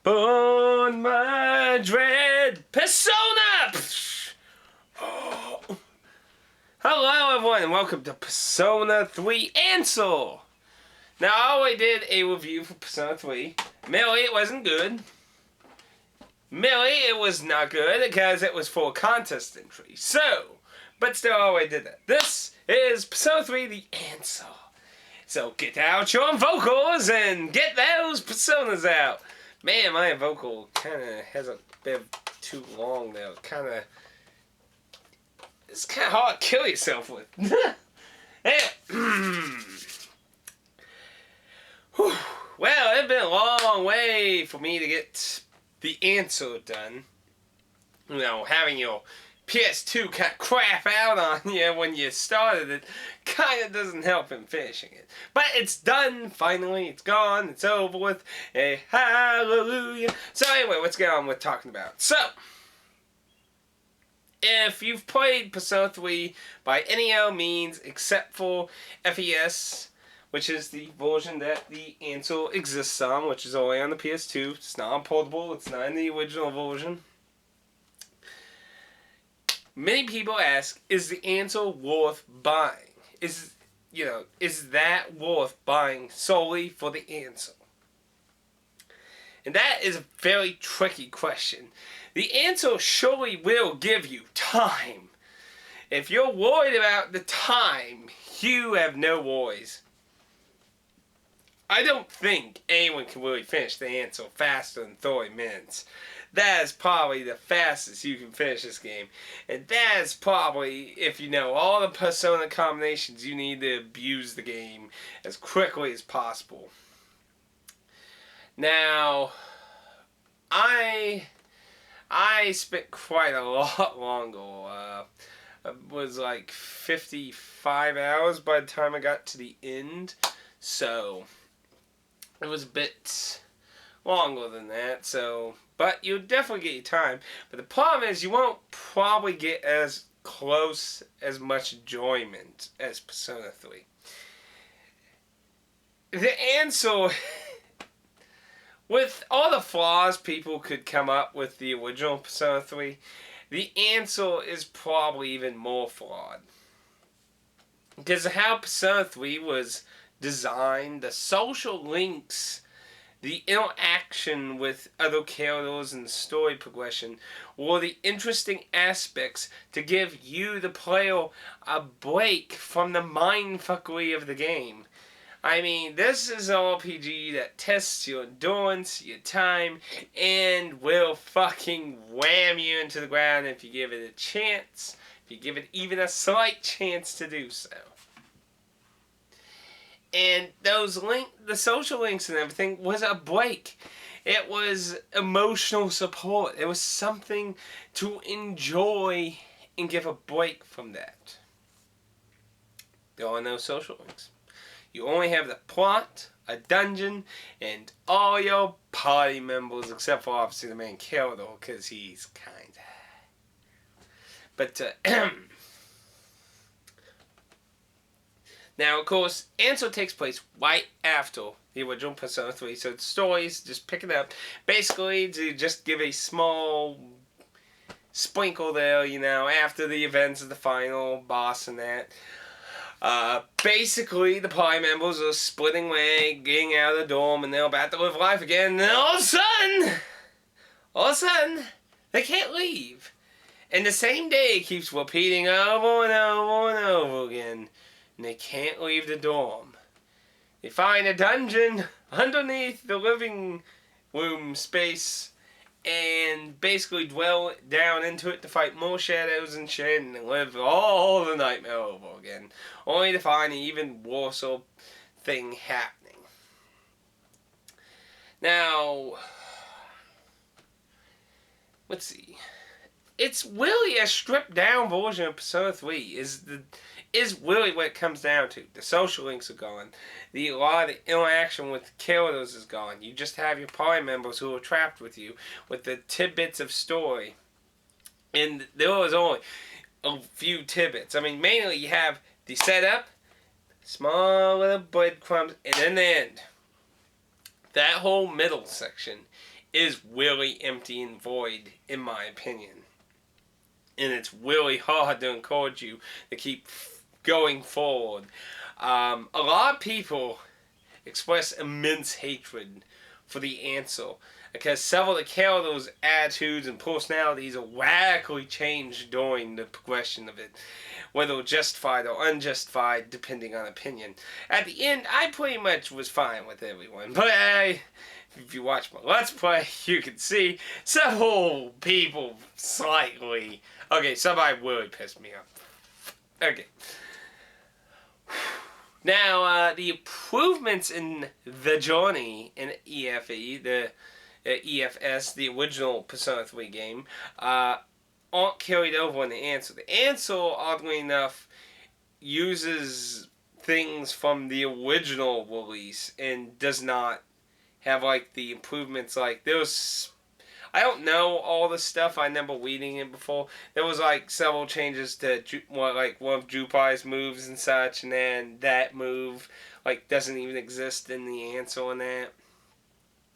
On my dread persona! Oh. Hello everyone and welcome to Persona 3 Ansel! Now I already did a review for Persona 3. Merely it wasn't good. Merely it was not good because it was for a contest entry. But still I already did that. This is Persona 3 the Ansel. So get out your vocals and get those personas out. Man, my vocal kind of has a bit too long now. It's kind of hard to kill yourself with. Well, it's been a long way for me to get the answer done. You know, having your PS2 kind of crap out on you when you started it kind of doesn't help in finishing it. But it's done, finally. It's gone. It's over with. Hey, hallelujah. So anyway, let's get on with talking about. So, if you've played Persona 3 by any other means except for FES, which is the version that the Ansel exists on, which is only on the PS2. It's not on portable. It's not in the original version. Many people ask, is the Ansel worth buying? Is that worth buying solely for the Ansel? And that is a very tricky question. The Ansel surely will give you time. If you're worried about the time, you have no worries. I don't think anyone can really finish the Ansel faster than 30 minutes. That is probably the fastest you can finish this game. And that is probably, if you know all the Persona combinations, you need to abuse the game as quickly as possible. Now, I spent quite a lot longer. It was like 55 hours by the time I got to the end. So, it was a bit longer than that, but you'll definitely get your time. But the problem is you won't probably get as close as much enjoyment as Persona 3. The Ansel, with all the flaws people could come up with the original Persona 3, the Ansel is probably even more flawed. Because of how Persona 3 was designed, the social links, the interaction with other characters and story progression were the interesting aspects to give you, the player, a break from the mindfuckery of the game. I mean, this is an RPG that tests your endurance, your time, and will fucking wham you into the ground if you give it a chance, if you give it even a slight chance to do so. And the social links and everything was a break. It was emotional support. It was something to enjoy and give a break from that. There are no social links. You only have the plot, a dungeon, and all your party members, except for obviously the main character, because he's kinda. But, now, of course, Ansel takes place right after the original Persona 3, so the stories just pick it up. Basically, to just give a small sprinkle there, after the events of the final boss and that. Basically, the party members are splitting away, getting out of the dorm, and they're about to live life again, and then all of a sudden, they can't leave. And the same day keeps repeating over and over and over again. And they can't leave the dorm. They find a dungeon underneath the living room space and basically dwell down into it to fight more shadows and shit and live all the nightmare over again. Only to find an even worse thing happening. Now, let's see. It's really a stripped down version of Persona 3 is really what it comes down to. The social links are gone. A lot of the interaction with characters is gone. You just have your party members who are trapped with you with the tidbits of story. And there was only a few tidbits. I mean, mainly you have the setup, small little breadcrumbs, and then the end. That whole middle section is really empty and void, in my opinion. And it's really hard to encourage you to keep going forward. A lot of people express immense hatred for the Ansel because several of the characters' attitudes and personalities are radically changed during the progression of it, whether justified or unjustified, depending on opinion. At the end, I pretty much was fine with everyone, but if you watch my Let's Play, you can see several people slightly. Okay, somebody really pissed me off. Okay. Now, the improvements in the journey in EFE, the EFS, the original Persona 3 game, aren't carried over in the Ansel. The Ansel, oddly enough, uses things from the original release and does not have like the improvements. Like there's, I don't know all the stuff. I remember reading it before. There was like several changes to like one of Junpei's moves and such, and then that move like doesn't even exist in the Ansel and that.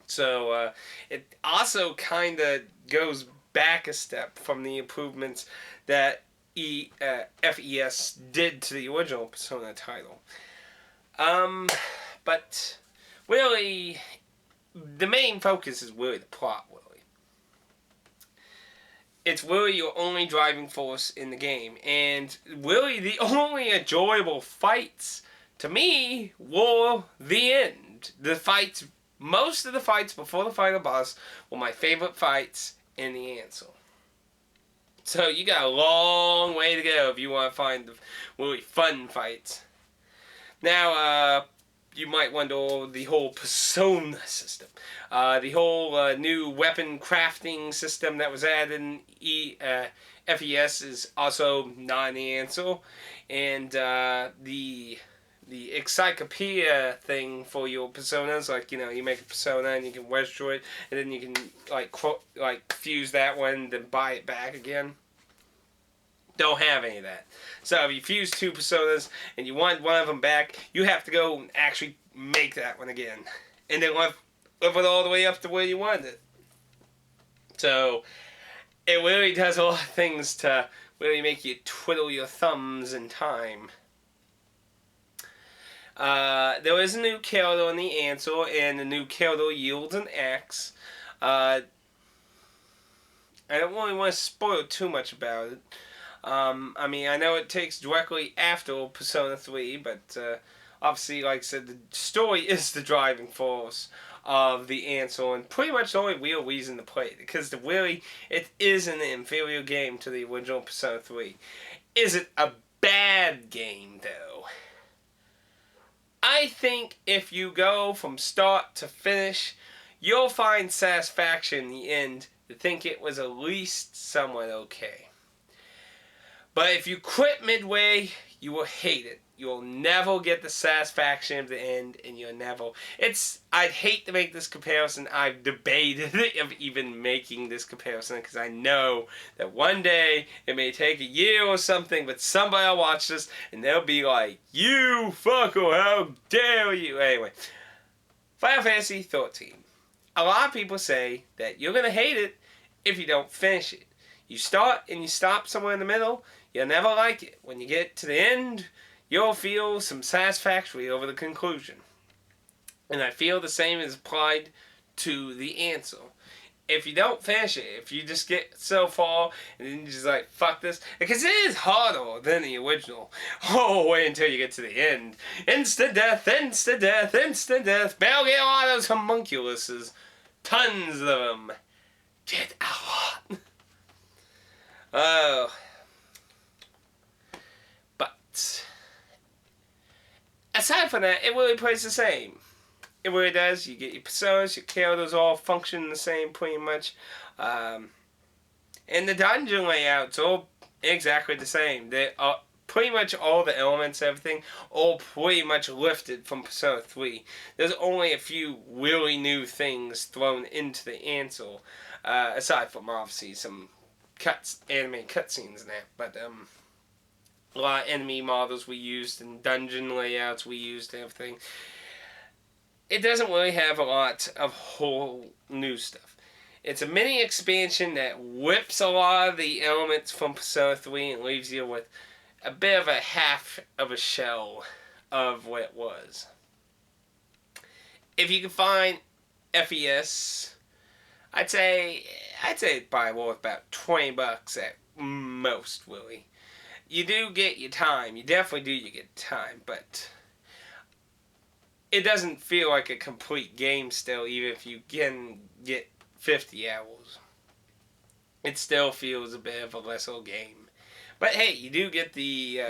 So it also kind of goes back a step from the improvements that FES did to the original Persona title. But really, the main focus is really the plot, really. It's really your only driving force in the game, and really the only enjoyable fights, to me, were the end. The fights, most of the fights before the final boss were my favorite fights in the Ansel. So you got a long way to go if you want to find the really fun fights. Now, you might wonder the whole Persona system. The whole new weapon crafting system that was added in FES is also not in the Ansel. And the encyclopedia thing for your personas, like, you know, you make a persona and you can register it, and then you can like fuse that one, then buy it back again. Don't have any of that. So if you fuse two personas and you want one of them back, you have to go and actually make that one again, and then live it all the way up to where you wanted it. So it really does a lot of things to really make you twiddle your thumbs in time. There is a new character in the Ansel, and the new character yields an axe. I don't really want to spoil too much about it. I mean, I know it takes directly after Persona 3, but obviously, like I said, the story is the driving force of the Ansel, and pretty much the only real reason to play it, because it is an inferior game to the original Persona 3. Is it a bad game, though? I think if you go from start to finish, you'll find satisfaction in the end to think it was at least somewhat okay. But if you quit midway, you will hate it. You'll never get the satisfaction of the end, and you'll never... I'd hate to make this comparison. I've debated of even making this comparison, because I know that one day, it may take a year or something, but somebody will watch this, and they'll be like, "You fucker, how dare you!" Anyway, Final Fantasy 13. A lot of people say that you're going to hate it if you don't finish it. You start and you stop somewhere in the middle, you'll never like it. When you get to the end, you'll feel some satisfaction over the conclusion. And I feel the same is applied to the Ansel. If you don't finish it, if you just get so far and then you're just like, fuck this, because it is harder than the original. Oh, wait until you get to the end. Instant death, instant death, instant death. Better get a lot of those homunculuses. Tons of them. Get a lot. Oh. But aside from that, it really plays the same. It really does. You get your personas, your characters all function the same pretty much. And the dungeon layouts all exactly the same. They are pretty much all the elements, everything, all pretty much lifted from Persona 3. There's only a few really new things thrown into the Ansel, aside from obviously some anime cutscenes and that. But a lot of enemy models we used and dungeon layouts we used and everything. It doesn't really have a lot of whole new stuff. It's a mini expansion that whips a lot of the elements from Persona 3 and leaves you with a bit of a half of a shell of what it was. If you can find FES, I'd say it's probably worth about $20 at most, Willie. You do get your time. You definitely do. You get time, but it doesn't feel like a complete game still, even if you can get 50 hours. It still feels a bit of a lesser game. But hey, you do get the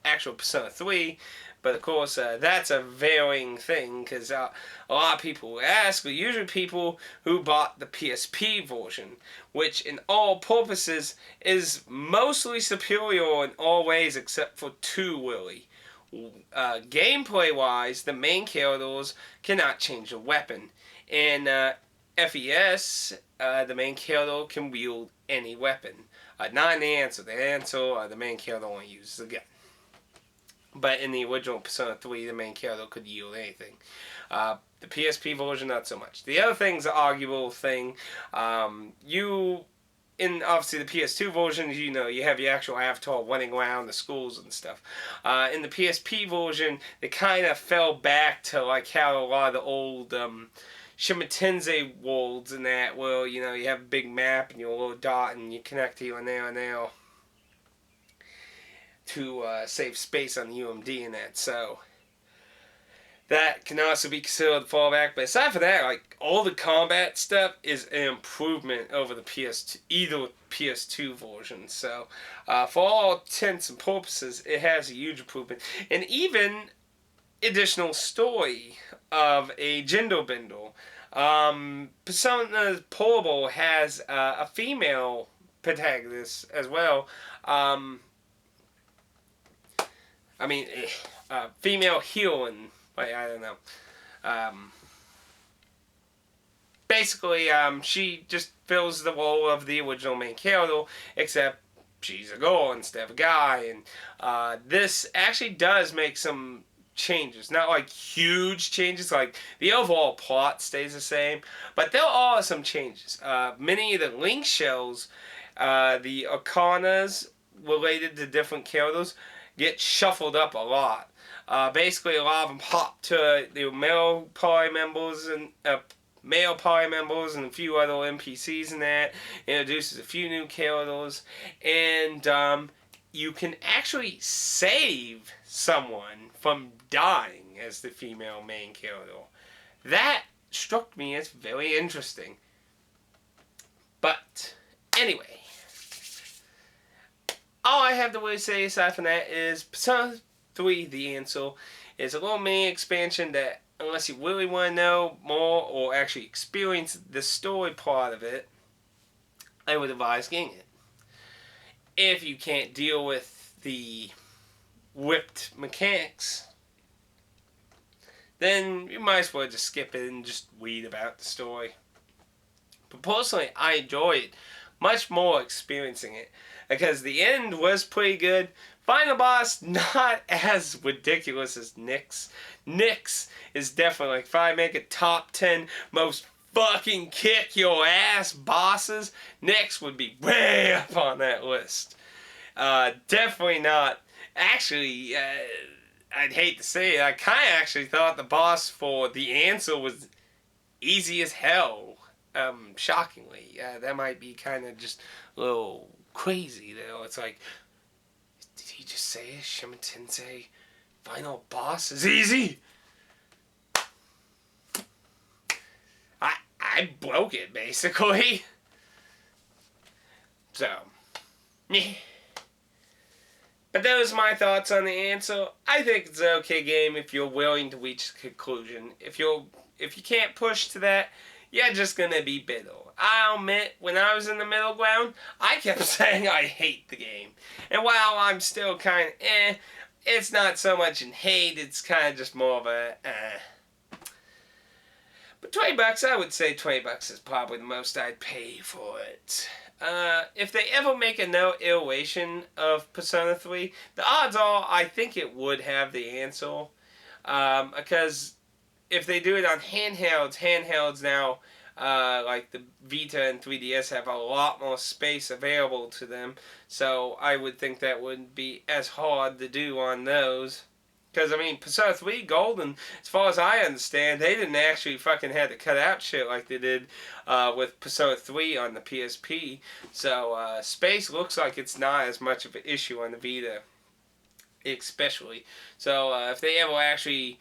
actual Persona 3, but of course that's a varying thing, because a lot of people ask, but usually people who bought the PSP version, which in all purposes is mostly superior in all ways except for 2, Willie. Gameplay wise, the main characters cannot change their weapon. In FES, the main character can wield any weapon. Not an answer. The answer, the main character only uses a gun. But in the original Persona 3, the main character could wield anything. The PSP version, not so much. The other thing's an arguable thing. In obviously the PS2 version, you have your actual avatar running around the schools and stuff. In the PSP version, they kind of fell back to like how a lot of the old Shimitense worlds and that, where you have a big map and your little dot and you connect to and there to save space on the UMD and that. So that can also be considered a fallback. But aside from that, like all the combat stuff is an improvement over the either PS2 version. So for all intents and purposes, it has a huge improvement, and even additional story of a gender bender. Persona Portable has a female protagonist as well. Female healing. Like, I don't know. Basically, she just fills the role of the original main character, except she's a girl instead of a guy. And this actually does make some changes. Not like huge changes, like the overall plot stays the same, but there are some changes. Many of the link shells, the arcanas related to different characters, get shuffled up a lot. Basically, a lot of them hop to the male party members and a few other NPCs in that. Introduces a few new characters, and you can actually save someone from dying as the female main character. That struck me as very interesting. But anyway, all I have to really say aside from that is Persona 3 The Answer is a little mini expansion that, unless you really want to know more or actually experience the story part of it, I would advise getting it. If you can't deal with the whipped mechanics, then you might as well just skip it and just read about the story. But personally, I enjoy it much more experiencing it, because the end was pretty good. Final boss, not as ridiculous as Nyx. Nyx is definitely, like, if I make a top 10 most fucking kick your ass bosses, Nyx would be way up on that list. Definitely not. Actually, I'd hate to say it, I kind of actually thought the boss for The Answer was easy as hell. Shockingly. That might be kind of just a little crazy, though. It's like, did he just say Shimitense final boss is easy? I broke it, basically. So, meh. But those are my thoughts on The Answer. I think it's an okay game if you're willing to reach a conclusion. If you can't push to that, you're just gonna be bitter. I'll admit, when I was in the middle ground, I kept saying I hate the game. And while I'm still kind of it's not so much in hate, it's kind of just more of a But $20, I would say $20 is probably the most I'd pay for it. If they ever make another iteration of Persona 3, the odds are I think it would have The Answer. Because if they do it on handhelds now Like the Vita and 3DS have a lot more space available to them, so I would think that wouldn't be as hard to do on those. Because, I mean, Persona 3 Golden, as far as I understand, they didn't actually fucking have to cut out shit like they did with Persona 3 on the PSP. So, space looks like it's not as much of an issue on the Vita, especially. So, if they ever actually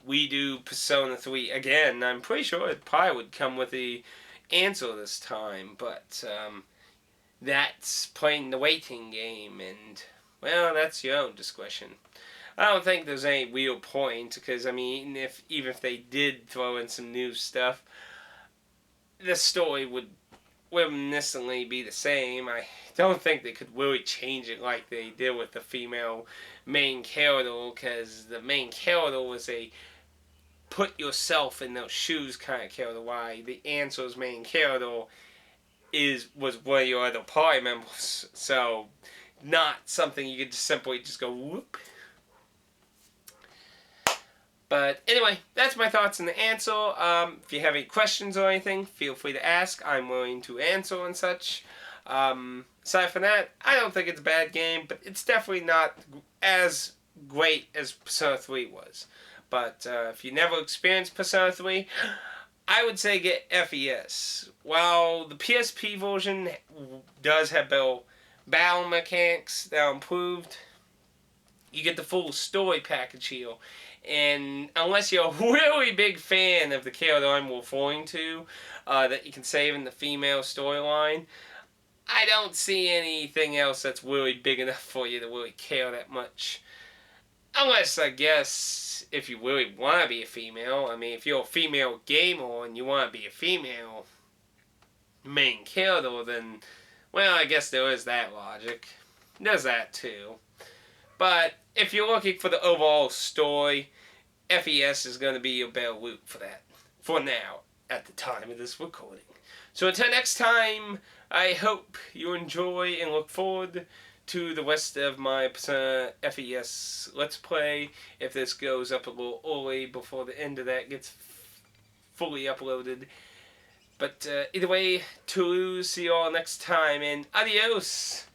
redo Persona 3 again, I'm pretty sure it probably would come with the answer this time. But, that's playing the waiting game, and, well, that's your own discretion. I don't think there's any real point, because, I mean, even if they did throw in some new stuff, the story would reminiscently be the same. I don't think they could really change it like they did with the female main character, because the main character was a put yourself in those shoes kind of character, while the Answer's main character was one of your other party members. So, not something you could just simply just go whoop. But anyway, that's my thoughts on the answer. If you have any questions or anything, feel free to ask. I'm willing to answer and such. Aside from that, I don't think it's a bad game, but it's definitely not as great as Persona 3 was. But if you never experienced Persona 3, I would say get FES. While the PSP version does have better battle mechanics that are improved, you get the full story package here. And unless you're a really big fan of the character I'm referring to, that you can save in the female storyline, I don't see anything else that's really big enough for you to really care that much. Unless, I guess, if you really want to be a female. I mean, if you're a female gamer and you want to be a female main character, then, well, I guess there is that logic. There's that too. But if you're looking for the overall story, FES is going to be your better route for that. For now, at the time of this recording. So until next time, I hope you enjoy and look forward to the rest of my Persona FES Let's Play. If this goes up a little early before the end of that gets fully uploaded. But either way, toodaloo, see you all next time, and adios!